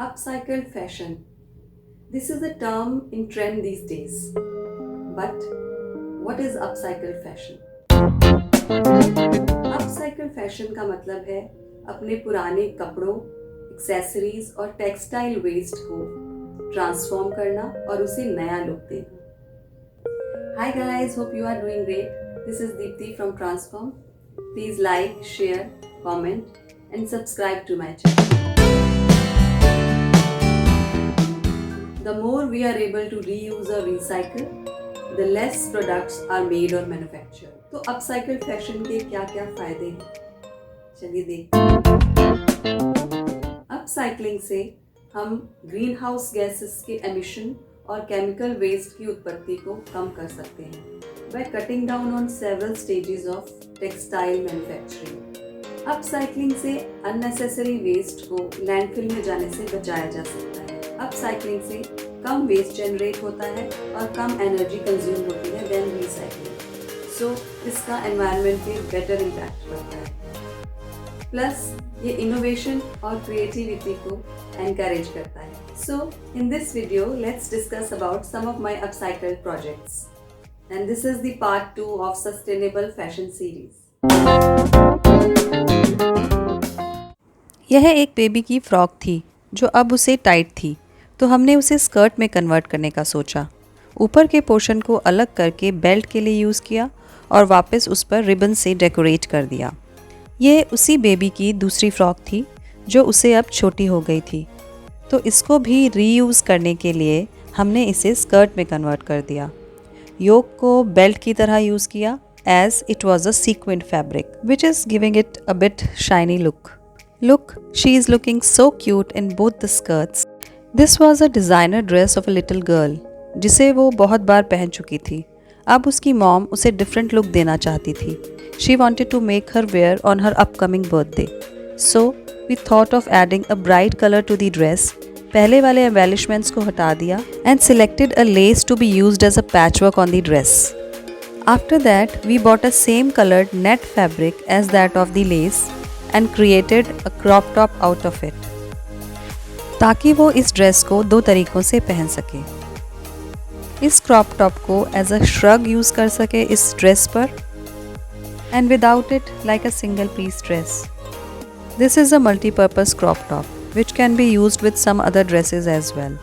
Upcycled fashion. This is a term in trend these days. But what is upcycled fashion? Upcycled fashion का मतलब है अपने पुराने कपड़ों, एक्सेसरीज और टेक्सटाइल वेस्ट को ट्रांसफॉर्म करना और उसे नया लुक देना. Hi guys, hope you are doing great. This is Deepti from Transform. Please like, share, comment and subscribe to my channel. The more we are able to reuse or recycle, the less products are made or manufactured. तो upcycle fashion के क्या क्या फायदे हैं, चलिए देखते हैं. Upcycling से हम ग्रीन हाउस गैसेस के एमिशन और केमिकल वेस्ट की उत्पत्ति को कम कर सकते हैं by cutting down on several stages of textile manufacturing. Upcycling से अननेसेसरी वेस्ट को लैंडफिल में जाने से बचाया जा सकता है. अपसाइकलिंग से कम वेस्ट जनरेट होता है और कम एनर्जी कंज्यूम होती है देन रिसाइकलिंग. सो इसका एनवायरनमेंट पे बेटर इम्पैक्ट पड़ता है. प्लस ये इनोवेशन और क्रिएटिविटी को एनकरेज करता है. So in this video let's discuss about some of my upcycled projects and this is the part 2 of sustainable fashion series. यह एक बेबी की फ्रॉक थी जो अब उसे टाइट थी, तो हमने उसे स्कर्ट में कन्वर्ट करने का सोचा. ऊपर के पोर्शन को अलग करके बेल्ट के लिए यूज़ किया और वापस उस पर रिबन से डेकोरेट कर दिया. ये उसी बेबी की दूसरी फ्रॉक थी जो उसे अब छोटी हो गई थी, तो इसको भी रीयूज़ करने के लिए हमने इसे स्कर्ट में कन्वर्ट कर दिया. योक को बेल्ट की तरह यूज़ किया as it was a sequined fabric, which is giving it a bit shiny look. Look, she is looking so cute in both the skirts. This was a designer dress of a little girl, जिसे वो बहुत बार पहन चुकी थी. अब उसकी mom उसे different look देना चाहती थी. She wanted to make her wear on her upcoming birthday. So we thought of adding a bright color to the dress. पहले वाले embellishments को हटा दिया and selected a lace to be used as a patchwork on the dress. After that, we bought a same colored net fabric as that of the lace and created a crop top out of it, ताकि वो इस dress को दो तरीक़ों से पहन सके. इस क्रॉप टॉप को एज अ श्रग यूज़ कर सके इस ड्रेस पर and without it like a single piece dress. This is a multi-purpose crop top which can be used with some other dresses as well.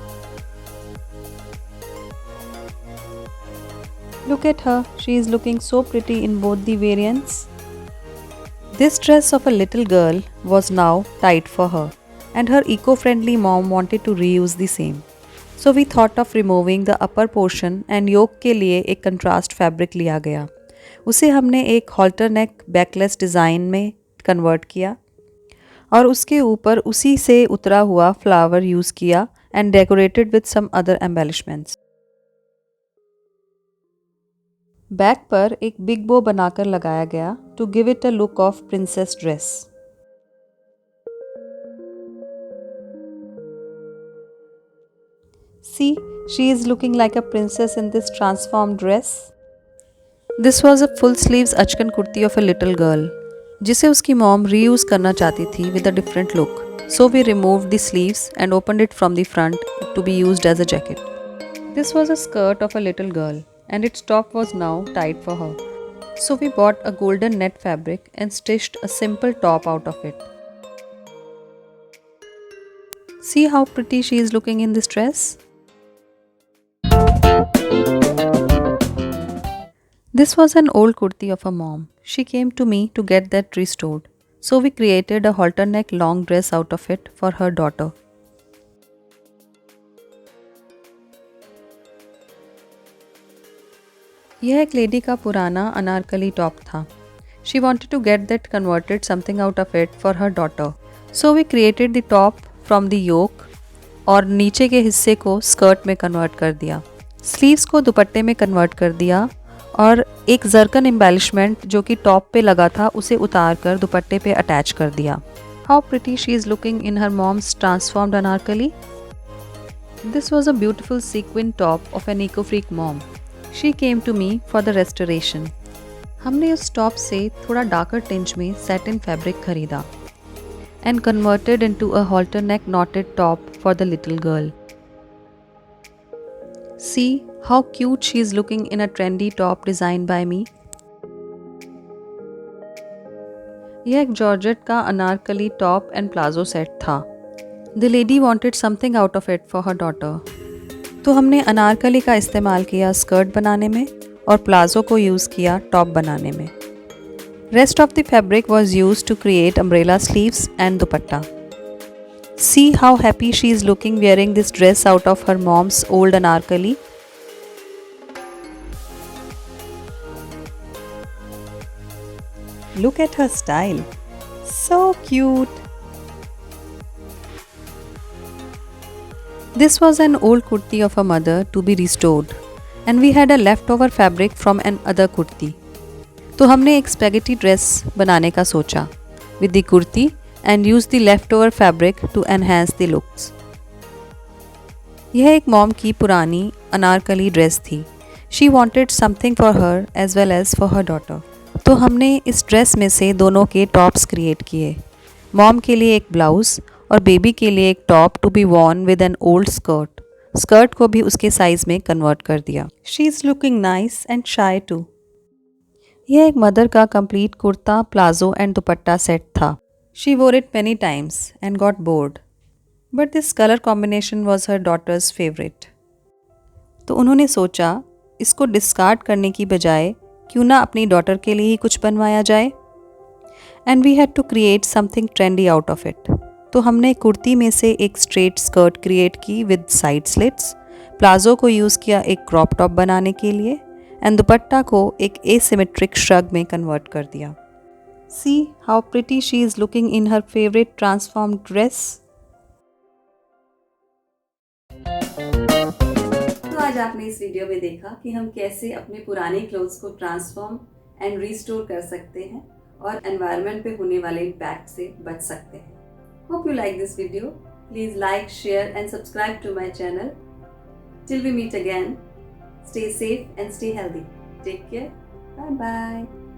Look at her, she is looking so pretty in both the variants. This dress of a little girl was now tight for her, and her eco-friendly mom wanted to reuse the same. So we thought of removing the upper portion and yoke के लिए एक contrast fabric लिया गया. उसे हमने एक halter neck backless design में convert किया और उसके ऊपर उसी से उतरा हुआ फ्लावर यूज़ किया and decorated with some other embellishments. Back पर एक बिग बो बनाकर लगाया गया to give it a look of princess dress. See, she is looking like a princess in this transformed dress. This was a full sleeves achkan kurti of a little girl, जिसे उसकी mom reuse करना चाहती थी with a different look. So we removed the sleeves and opened it from the front to be used as a jacket. This was a skirt of a little girl, and its top was now tight for her. So we bought a golden net fabric and stitched a simple top out of it. See how pretty she is looking in this dress? This was an old kurti of a mom. She came to me to get that restored. So we created a halter neck long dress out of it for her daughter. यह एक lady का पुराना Anarkali top था. She wanted to get that converted something out of it for her daughter. So we created the top from the yoke और नीचे के हिस्से को स्कर्ट में कन्वर्ट कर दिया. स्लीव्स को दुपट्टे में कन्वर्ट कर दिया और एक जरकन एम्बेलिशमेंट जो कि टॉप पे लगा था उसे उतार कर दुपट्टे पे अटैच कर दिया. How pretty she is looking in her mom's transformed anarkali. This was a beautiful sequin top of an eco-freak mom. She came to me for the restoration. हमने उस टॉप से थोड़ा डार्कर टिंच में satin fabric खरीदा. and converted into a halter neck knotted top for the little girl. See how cute she is looking in a trendy top designed by me. यह एक georgette का anarkali top and palazzo set था. The lady wanted something out of it for her daughter. तो हमने अनारकली का इस्तेमाल किया skirt बनाने में और प्लाजो को यूज़ किया टॉप बनाने में. Rest of the fabric was use to create umbrella sleeves and dupatta. See how happy she is looking wearing this dress out of her mom's old anarkali. Look at her style. So cute. This was an old kurti of her mother to be restored and we had a leftover fabric from an other kurti. तो हमने एक spaghetti dress बनाने का सोचा with the kurti and use the leftover fabric to enhance the looks. यह एक mom की पुरानी अनारकली ड्रेस थी. She wanted something for her as well as for her daughter. तो हमने इस ड्रेस में से दोनों के टॉप्स क्रिएट किए. मॉम के लिए एक ब्लाउज़ और बेबी के लिए एक top to be worn with an old skirt. Skirt को भी उसके साइज़ में कन्वर्ट कर दिया. She is looking nice and shy too. यह एक मदर का complete kurta, palazzo and dupatta set था. She wore it many times and got bored. But this color combination was her daughter's favorite. तो उन्होंने सोचा इसको डिस्कार्ड करने की बजाय क्यों ना अपनी डॉटर के लिए ही कुछ बनवाया जाए. And we had to create something trendy out of it. तो हमने कुर्ती में से एक स्ट्रेट स्कर्ट क्रिएट की विद साइड स्लिट्स. प्लाजो को यूज़ किया एक क्रॉप टॉप बनाने के लिए एंड दुपट्टा को एक एसिमेट्रिक श्रग में कन्वर्ट कर दिया. See how pretty she is looking in her favorite transformed dress. तो आज आपने इस वीडियो में देखा कि हम कैसे अपने पुराने क्लोथ्स को ट्रांसफॉर्म एंड रीस्टोर कर सकते हैं और एनवायरनमेंट पे होने वाले इम्पैक्ट से बच सकते हैं. Hope you like this video. Please like, share and subscribe to my channel. Till we meet again, stay safe and stay healthy. Take care. Bye bye.